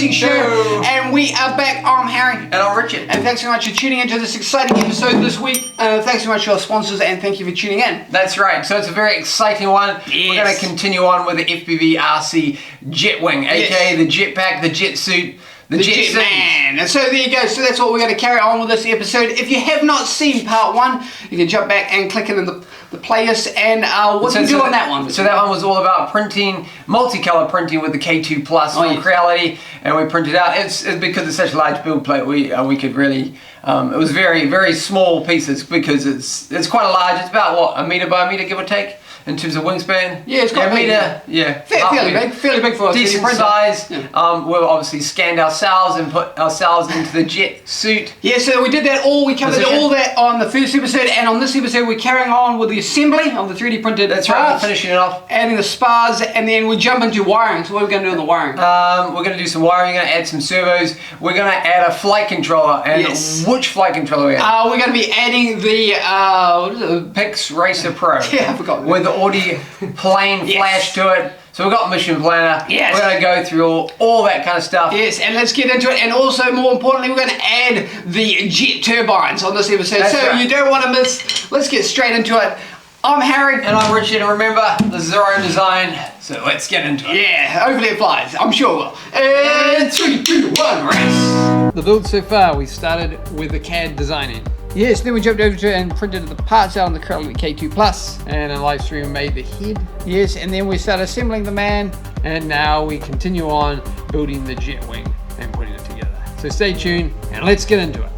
Racing Show. And we are back. I'm Harry. And I'm Richard. And thanks so much for tuning into this exciting episode this week. Thanks so much to our sponsors, and thank you for tuning in. That's right. So it's a very exciting one. Yes. We're going to continue on with the FPV RC Jetwing, aka the Jetpack, the Jet Suit, the Jetman. And so there you go. So that's what we're going to carry on with this episode. If you have not seen part one, you can jump back and click it in the playlist. And what did you do on that one? So that one was all about printing, multicolour printing with the K2 Plus from Creality, and we printed out. It's because it's such a large build plate. We could really. It was very small pieces because it's quite a large. It's about what, a metre by metre, give or take, in terms of wingspan. Yeah, it's got a metre. Yeah, fairly big for us. Decent size. Yeah. We've obviously scanned ourselves and put ourselves into the jet suit. Yeah, so we did that all. We covered all that on the first episode, and on this episode we're carrying on with the assembly of the 3D printed. That's right. We're finishing it off, adding the spars, and then we jump into wiring. So what are we going to do on the wiring? We're going to do some wiring. We're going to add some servos. We're going to add a flight controller. And which flight controller we add? We're going to be adding the what is it? Pixracer Pro. Yeah, I forgot. With the Ardupilot flash to it. So we've got Mission Planner. Yes. We're going to go through all that kind of stuff. Yes, and let's get into it. And also, more importantly, we're going to add the jet turbines on this episode. That's right. You don't want to miss. Let's get straight into it. I'm Harry. And I'm Richard. And remember, this is our own design. So let's get into it. Yeah, hopefully it flies. I'm sure it will. And 3, 2, 1, race. The build so far, we started with the CAD designing. Yes, then we jumped over to it and printed the parts out on the Creality K2 Plus. And in live stream made the head. Yes, and then we started assembling the man. And now we continue on building the Jetwing and putting it together. So stay tuned and let's get into it.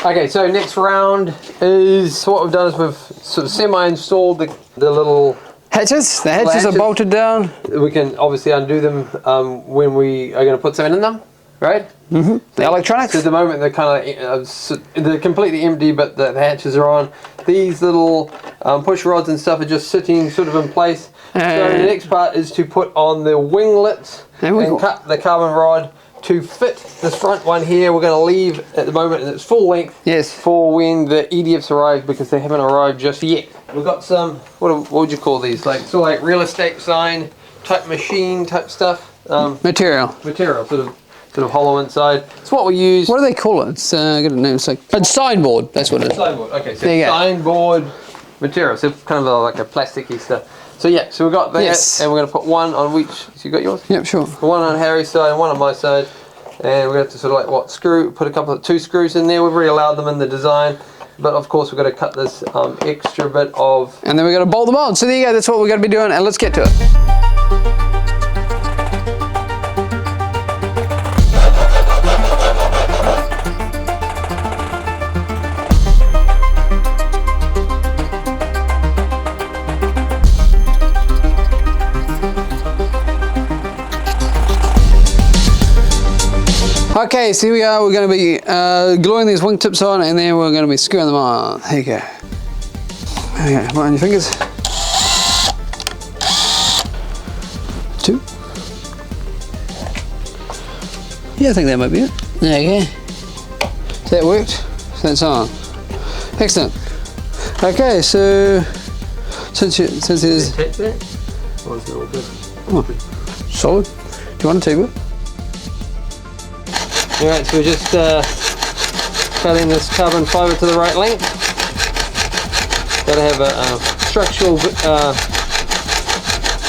Okay, so next round is, what we've done is we've sort of semi-installed the little hatches. The hatches are bolted down. We can obviously undo them when we are going to put something in them, right? Mm-hmm. The electronics. So at the moment they're kind of they're completely empty, but the hatches are on. These little push rods and stuff are just sitting sort of in place. So the next part is to put on the winglets and cut the carbon rod to fit this front one here. We're going to leave at the moment in its full length. Yes. For when the EDFs arrive, because they haven't arrived just yet. We've got some, what would you call these? Like sort of like real estate sign type machine type stuff. Material, sort of hollow inside. It's what we use. What do they call it? It's I got a name. It's like a signboard. That's what it is. Signboard. Okay, so signboard material. So kind of like a plasticky stuff. So yeah, so we've got that, and we're going to put one on each. So you got yours? Yep, sure. One on Harry's side and one on my side, and we're going to have to sort of like put two screws in there. We've already allowed them in the design, but of course we've got to cut this extra bit of. And then we're going to bolt them on. So there you go. That's what we're going to be doing, and let's get to it. Okay, so here we are. We're going to be gluing these wingtips on, and then we're going to be screwing them on. There you go. Okay, right on your fingers. 2. Yeah, I think that might be it. There you go. So that worked. So that's on. Excellent. Okay, so since there's solid. Do you want a table? Alright, so we're just cutting this carbon fibre to the right length. Got to have a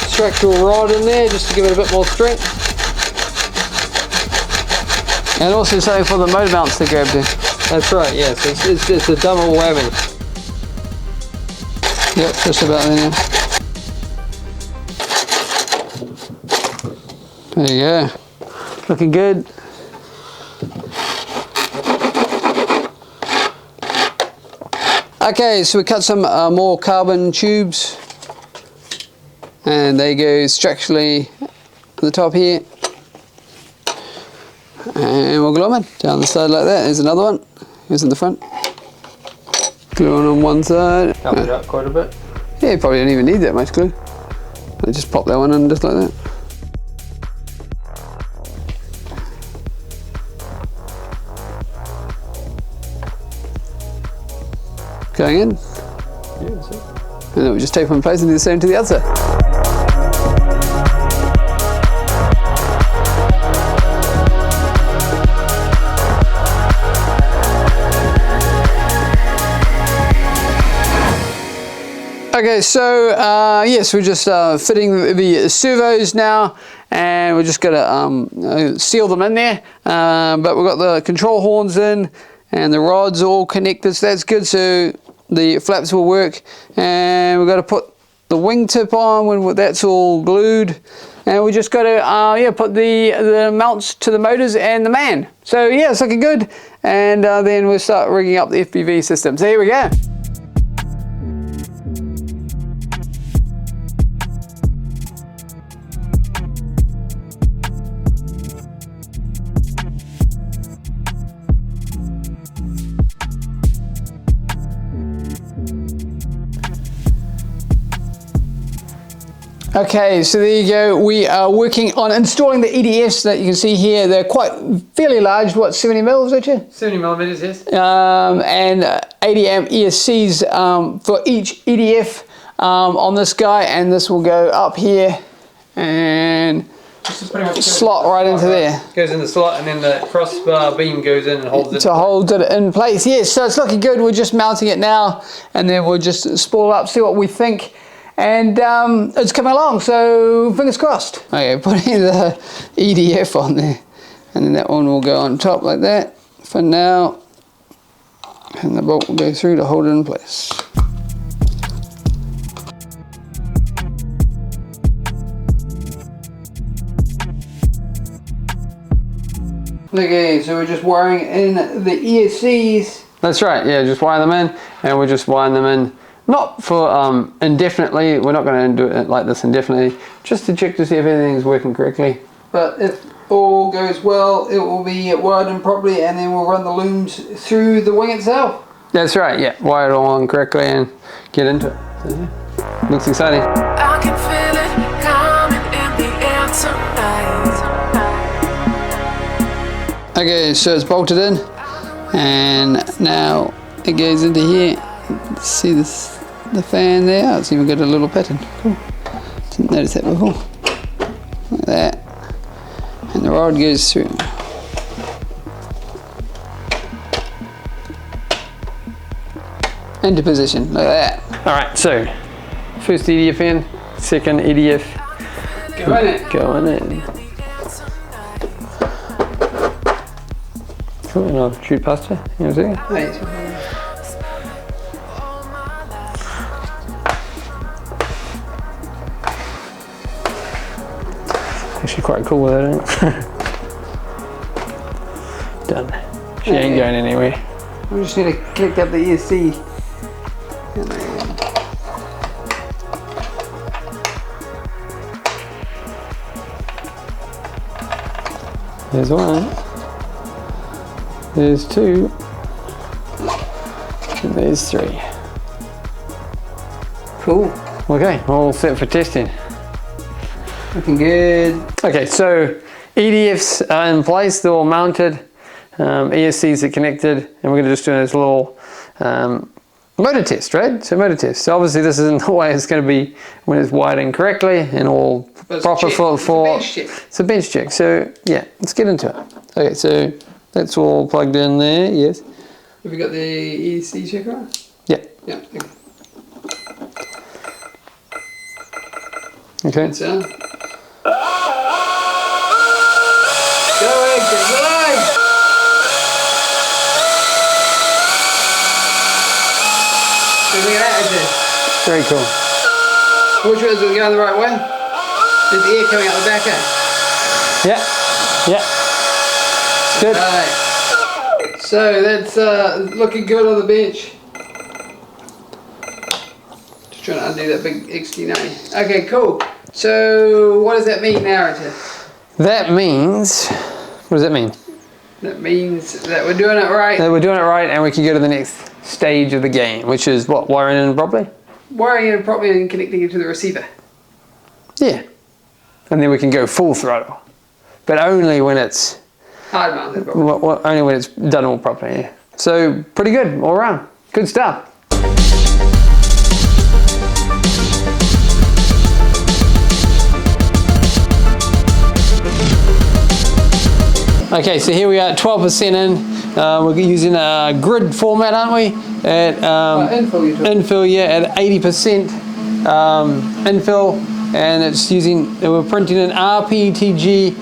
structural rod in there just to give it a bit more strength. And also something for the motor mounts to grab to. That's right, yeah, so it's a double whammy. Yep, just about there. There you go. Looking good. Okay, so we cut some more carbon tubes, and they go structurally at the top here, and we'll glue them in down the side like that. There's another one. Here's in the front. Glue on one side. Help it out quite a bit. Yeah, you probably don't even need that much glue. I just pop that one in just like that. Going in. Yeah, that's it. And then we just tape them in place and do the same to the other side. Okay, so yes, we're just fitting the servos now, and we're just gonna seal them in there. But we've got the control horns in, and the rods all connected, so that's good. So the flaps will work, and we've got to put the wingtip on when that's all glued, and we just got to put the mounts to the motors and the man. So yeah, it's looking good, and then we'll start rigging up the FPV system. So here we go. Okay, so there you go. We are working on installing the EDFs that you can see here. They're fairly large. What, 70 mils, Richard? 70 millimeters, yes. And 80 amp ESCs for each EDF on this guy, and this will go up here and slot right into there. Goes in the slot, and then the crossbar beam goes in and holds it. To hold it in place. Yes, so it's looking good. We're just mounting it now, and then we'll just spool up, see what we think. And it's coming along, so fingers crossed. Okay, putting the EDF on there, and then that one will go on top like that for now, and the bolt will go through to hold it in place. Okay, so we're just wiring in the ESCs. That's right, yeah, just wire them in, and we're just wiring them in. Not for indefinitely, we're not going to do it like this indefinitely, just to check to see if everything's working correctly. But if all goes well, it will be wired in properly, and then we'll run the looms through the wing itself. That's right, yeah, wire it all on correctly and get into it. So, yeah. Looks exciting. I can feel it coming in the air tonight. Okay, so it's bolted in, and now it goes into here. See this, the fan there? Oh, it's even got a little pattern. Cool. Didn't notice that before. Like that. And the rod goes through. Into position, like that. Alright, so first EDF in, second EDF. Go in it. Going in. Cool, and I'll shoot past you. You know what I'm saying? Actually quite cool with it, isn't it? Done. She ain't going anywhere. We just need to click up the ESC. There's one. There's two. And there's three. Cool. Okay, all set for testing. Looking good. Okay, so EDFs are in place, they're all mounted, ESCs are connected, and we're going to just do this little motor test, right? So motor test. So obviously this isn't the way it's going to be when it's wired in correctly and all proper for it's a bench check. So yeah, let's get into it. Okay, so that's all plugged in there, yes. Have you got the ESC checker on? Yeah. Yeah. Okay. It's on. Very cool. Which way is it going the right way? There's the air coming out the back end. Yeah, yeah. Good. Right. So that's looking good on the bench. Just trying to undo that big XT90. Okay, cool. So what does that mean now, Richard? That means, what does that mean? That means that we're doing it right. That we're doing it right, and we can go to the next stage of the game, which is what, wiring in properly? Wiring in properly and connecting it to the receiver. Yeah. And then we can go full throttle. But only when it's hard mounted properly. Only when it's done all properly, yeah. So pretty good all around. Good stuff. Okay, so here we are at 12% in. We're using a grid format, aren't we? At infill, yeah, at 80%. infill, and it's using, we're printing an RPTG,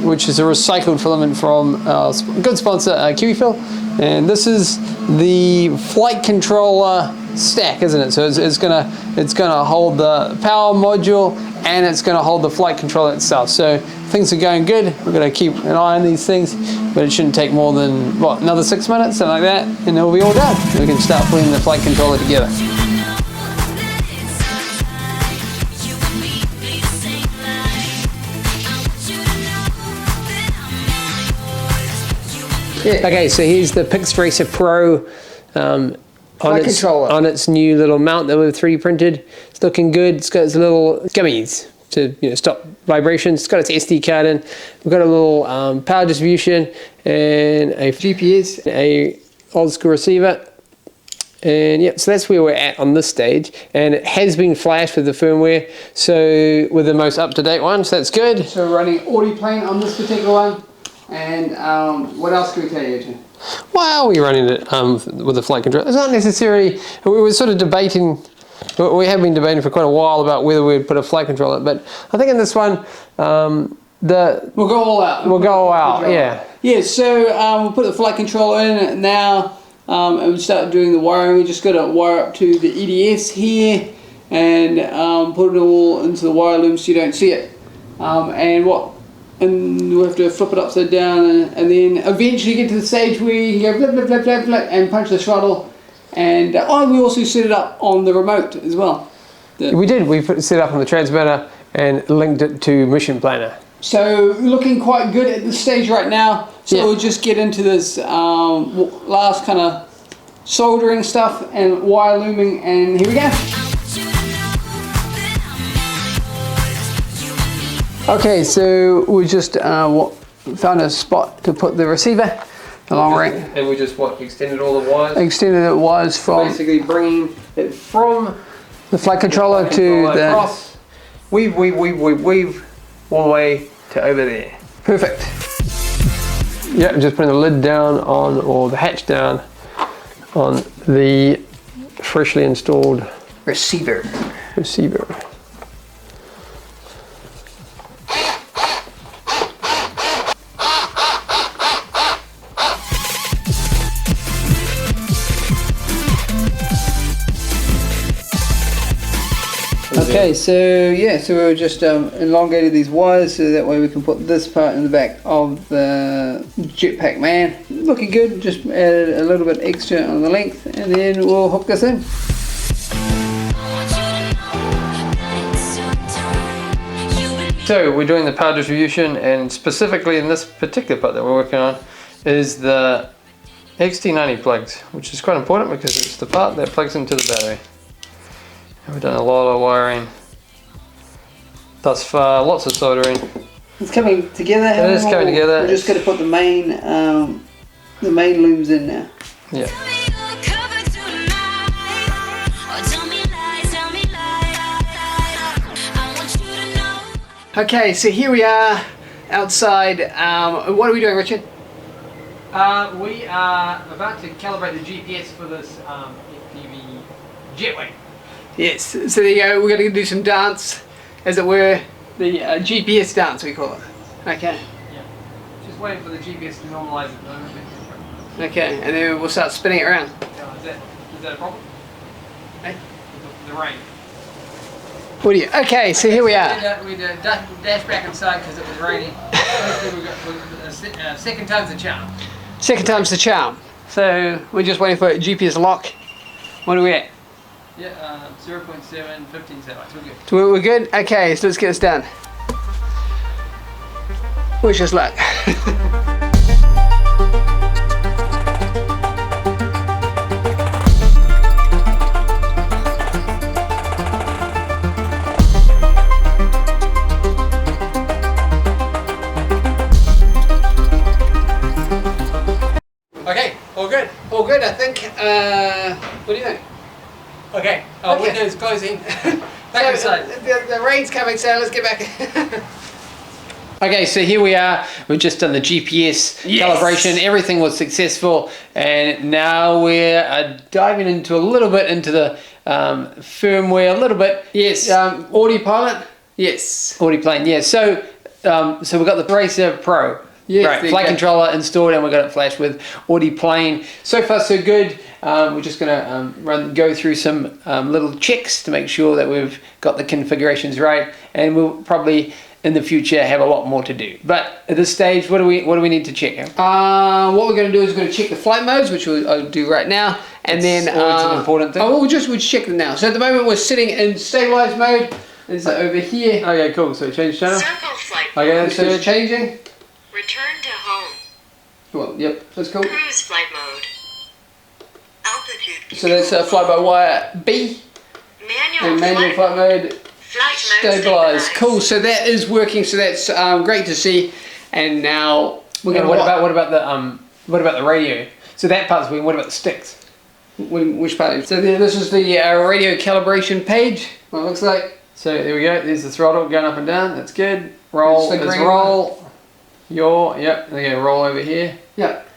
which is a recycled filament from our good sponsor, Kiwifil. And this is the flight controller stack, isn't it? So it's gonna hold the power module, and it's gonna hold the flight controller itself. So things are going good. We're gonna keep an eye on these things, but it shouldn't take more than, what, another 6 minutes, something like that, and it'll be all done. We can start putting the flight controller together. Yeah. Okay, so here's the Pixracer Pro on its new little mount that we've 3D printed. It's looking good. It's got its little gummies to stop vibrations. It's got its SD card in. We've got a little power distribution and a GPS, a old school receiver. And yeah, so that's where we're at on this stage, and it has been flashed with the firmware, so with the most up-to-date one, so that's good. So we're running arduplane on this particular one. And what else can we tell you? Well, we're running it with the flight control. It's not necessarily, we were sort of debating, we have been debating for quite a while about whether we'd put a flight controller, but I think in this one, we'll go all out. We'll go all out, yeah. Yeah, so we'll put the flight controller in now, and we start doing the wiring. We just got to wire up to the EDS here, and put it all into the wire loom so you don't see it. And we'll have to flip it upside down, and then eventually get to the stage where you can go blip, blip, blip, blip, blip, and punch the throttle. And we also set it up on the remote as well. We did. We set it up on the transmitter and linked it to Mission Planner. So looking quite good at this stage right now. So yeah, we'll just get into this last kind of soldering stuff and wire looming, and here we go. Okay, so we just found a spot to put the receiver, the long range. And we just extended all the wires? Extended the wires from... Basically bringing it from the flight controller to the... Across, weave all the way to over there. Perfect. Yeah, I'm just putting the lid down on, or the hatch down on the freshly installed receiver. Okay, so yeah, so we just elongated these wires so that way we can put this part in the back of the Jetpack man. Looking good, just added a little bit extra on the length, and then we'll hook this in. So we're doing the power distribution, and specifically in this particular part that we're working on is the XT90 plugs, which is quite important because it's the part that plugs into the battery. We've done a lot of wiring thus far, lots of soldering. It's coming together. It is coming together. We're just going to put the main looms in now. Yeah. Okay, so here we are outside. What are we doing, Richard? We are about to calibrate the GPS for this FPV Jetwing. Yes, so there you go. We're going to do some dance, as it were, the GPS dance we call it. Okay. Yeah. Just waiting for the GPS to normalise at the moment. Okay, and then we'll start spinning it around. Is that a problem? Hey? The rain. What do you? Okay, so here we are. We dashed back inside because it was raining. Second time's the charm. Second time's the charm. So we're just waiting for a GPS lock. What are we at? Yeah, 0.7, 15 satellites. We're good. So we're good? Okay, so let's get this done. Wish us luck. Okay, all good. All good, I think. What do you think? Okay, window's closing. Back inside. The rain's coming, so let's get back. Okay, so here we are. We've just done the GPS calibration. Everything was successful, and now we're diving into a little bit into the firmware a little bit. Yes, Ardupilot. Yes. Arduplane, yeah. So we've got the Pixracer Pro. Yes, right, flight controller installed, and we've got it flashed with Arduplane. So far, so good. We're just going to go through some little checks to make sure that we've got the configurations right, and we'll probably in the future have a lot more to do. But at this stage, what do we need to check? What we're going to do is we're going to check the flight modes, which I'll do right now, and then it's an important thing. we'll check them now. So at the moment we're sitting in stabilized mode. Is it over here? Okay, cool. So change channel. Circle flight. Okay, that's so it's changing. Return to home. Well, yep, that's cool. Cruise flight mode. Altitude. So that's fly by wire B. Manual, And manual flight mode. Flight mode Stabilized. Cool. So that is working. So that's great to see. And now we're going to. What about the radio? So that part's working. What about the sticks? Which part? So this is the radio calibration page. What it looks like. So there we go. There's the throttle going up and down. That's good. Roll It's the is green roll. Yep. There you go. Roll over here. Yep.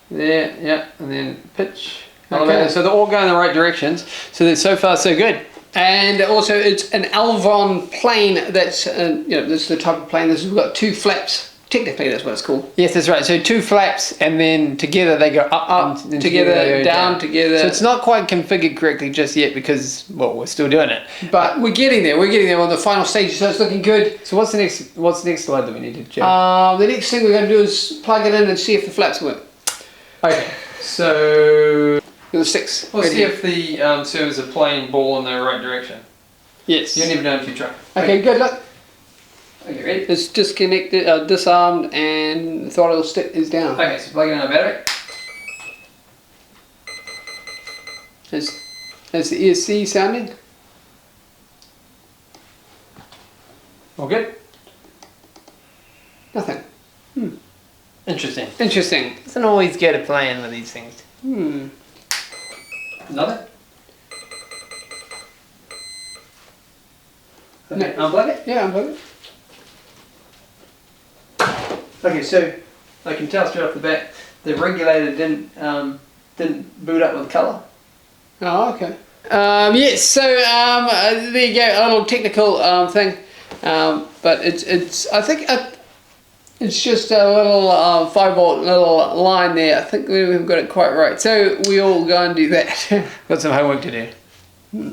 There. Yep. And then pitch. Okay. Elevator. So they're all going in the right directions. So that so far so good. And also it's an Alvon plane. That's this is the type of plane. We've got two flaps. Technically, that's what it's called. Yes, that's right. So two flaps, and then together they go up and together, down, together. So it's not quite configured correctly just yet because, well, we're still doing it. But we're getting there. We're getting there on the final stage. So it's looking good. So what's the next slide that we need to check? The next thing we're going to do is plug it in and see if the flaps work. Okay. So The sticks. we'll right see here. if the servers are playing ball in the right direction. Yes. You never know if you try. Okay, good luck. Okay, ready? It's disconnected, disarmed, and the throttle stick is down. Okay, so plug in our battery. Is the ESC sounding? All good? Nothing. Interesting. Interesting. Doesn't always get a plan with these things. Nothing? Okay, unplug it? Yeah, unplug it. Okay, so I can tell straight off the bat the regulator didn't boot up with colour. Oh, okay. Yes, so there you go, a little technical thing, but it's I think it's just a little 5-volt little line there. I think we've got it quite right. So we all go and do that. Got some homework to do.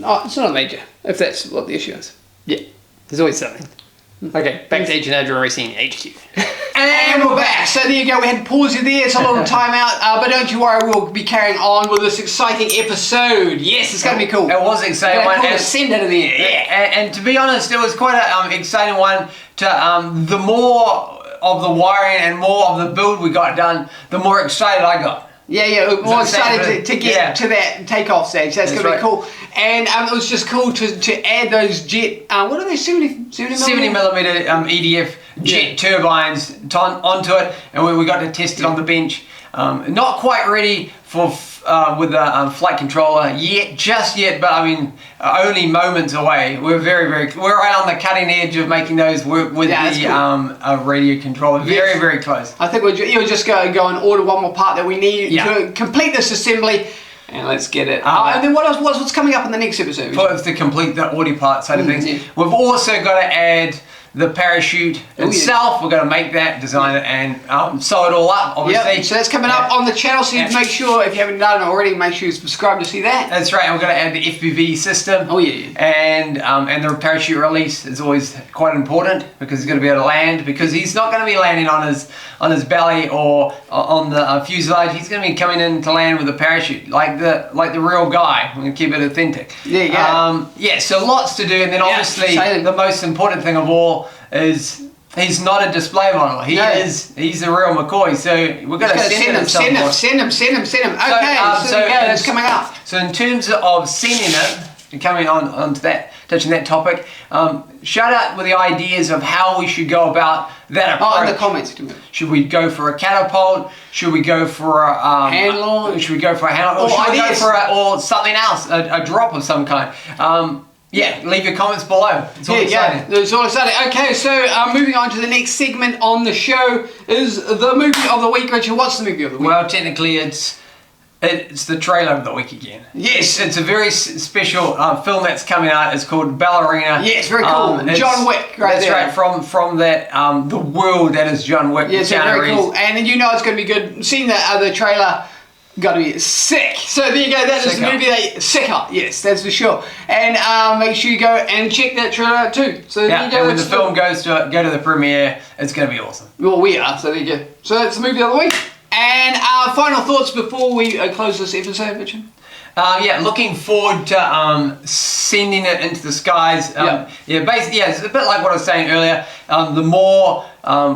Oh, it's not major, if that's what the issue is. Yeah, there's always something. Okay, back to H&R Racing HQ. And we're back. So there you go. We had to pause you there. It's a little time out, but don't you worry. We'll be carrying on with this exciting episode. Yes, it's going to be cool. It was exciting We're one. gonna pull the send out of the air. Yeah, and to be honest, it was quite an exciting one. The more of the wiring and more of the build we got done, the more excited I got. Yeah, more excited to get to that takeoff stage. That's going to be right. cool. And it was just cool to add those jet, what are they, 70 70mm EDF jet turbines onto it, and we got to test it on the bench. Not quite ready for with the flight controller just yet, but I mean only moments away. We're we're right on the cutting edge of making those work with the radio controller. Very close. I think you'll just go and order one more part that we need to complete this assembly. And let's get it. And then what's coming up in the next episode? For us to complete the audio part side of things. Yeah. We've also got to add the parachute itself. We're going to make that, design it, and sew it all up, obviously. So that's coming up on the channel, so you make sure, if you haven't done it already, make sure you subscribe to see that. That's right, and we're going to add the FPV system. Oh yeah. And the parachute release is always quite important because he's going to be able to land, because he's not going to be landing on his belly or on the fuselage. He's going to be coming in to land with a parachute, like the real guy. We're going to keep it authentic. There you go. Yeah, so lots to do, and then obviously the most important thing of all is he's not a display model. He's a real McCoy. So we're going to send him. Send him. Okay, so that's coming up. So in terms of sending it, and coming on to that, touching that topic, shout out with the ideas of how we should go about that approach. Oh, in the comments. Should we go for a catapult? Should we go for a hand launch? Should we go for a hand launch? Or should we go for or something else, a drop of some kind? Yeah, leave your comments below. It's all exciting. It's all exciting. Okay, so moving on to the next segment on the show is the movie of the week. Richard, what's the movie of the week? Well, technically it's It's the trailer of the week again. Yes. It's a very special film that's coming out. It's called Ballerina. Yes, very cool. John Wick, right that's there. That's right, from that, the world that is John Wick. Yeah, so very cool. And you know it's going to be good. Seeing the trailer, got to be sick. So there you go. That is the movie that sicker. Yes, that's for sure. And make sure you go and check that trailer out too. So there you go. And when the film goes to the premiere, it's going to be awesome. Well, we are. So there you go. So that's the movie of the week. And our final thoughts before we close this episode, Richard? Yeah, looking forward to sending it into the skies. Basically, it's a bit like what I was saying earlier. The more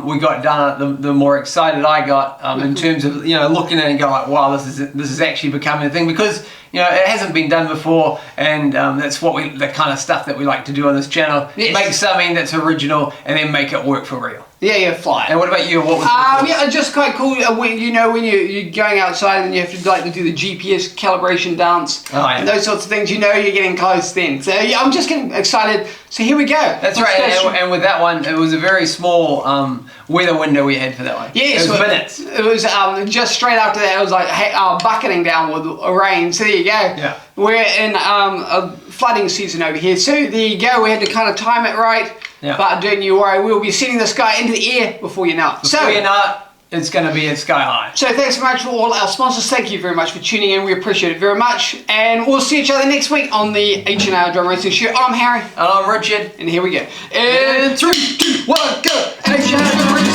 we got done, the more excited I got in terms of looking at it and going like, wow, this is actually becoming a thing, because it hasn't been done before, and that's the kind of stuff that we like to do on this channel. Yes. Make something that's original and then make it work for real. Yeah, fly. And what about you? What was yeah, just quite cool. When you're going outside and you have to do the GPS calibration dance and those sorts of things, you're getting close then. So yeah, I'm just getting excited. So here we go. That's right. And with that one, it was a very small weather window we had for that one. Yes, it was minutes. It was just straight after that. It was like bucketing down with rain. So there you go. Yeah. We're in a flooding season over here. So there you go. We had to kind of time it right. Yeah. But don't you worry, we'll be sending this guy into the air before you know it. Before you know it, it's going to be at sky high. So thanks so much for all our sponsors. Thank you very much for tuning in. We appreciate it very much. And we'll see each other next week on the H&R Drum Racing Show. I'm Harry. And I'm Richard. And here we go. And 3, 2, 1, go! H&R Drum Racing.